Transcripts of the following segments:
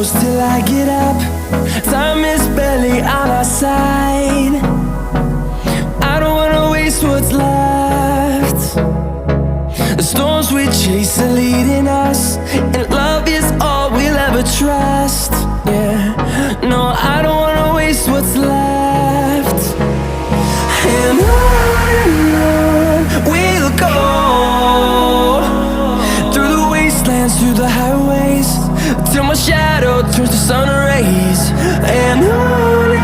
close till I get up. Time is barely on our side. I don't wanna waste what's left. The storms we chase are leading us, and love is all we'll ever trust. Yeah, no, I don't wanna waste what's left. And on we'll go, through the wastelands, through the highways, till my shadow turns to sun rays. And on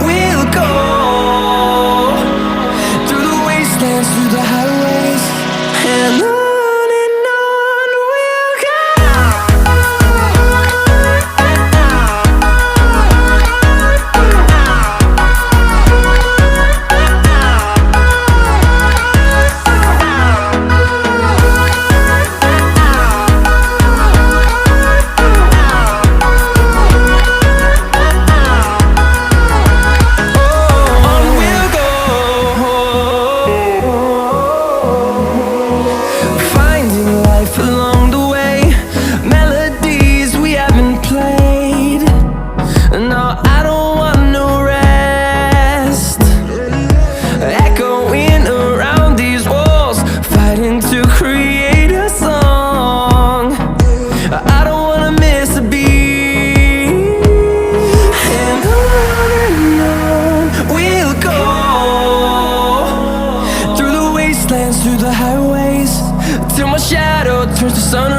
we'll go, through the wastelands, through the highways, and on we'll go. Along the way, melodies we haven't played. No, I don't want no rest. Echoing around these walls, fighting to create a song. I don't wanna miss a beat. And on we'll go, through the wastelands, through the highways, till my shadow turns to sun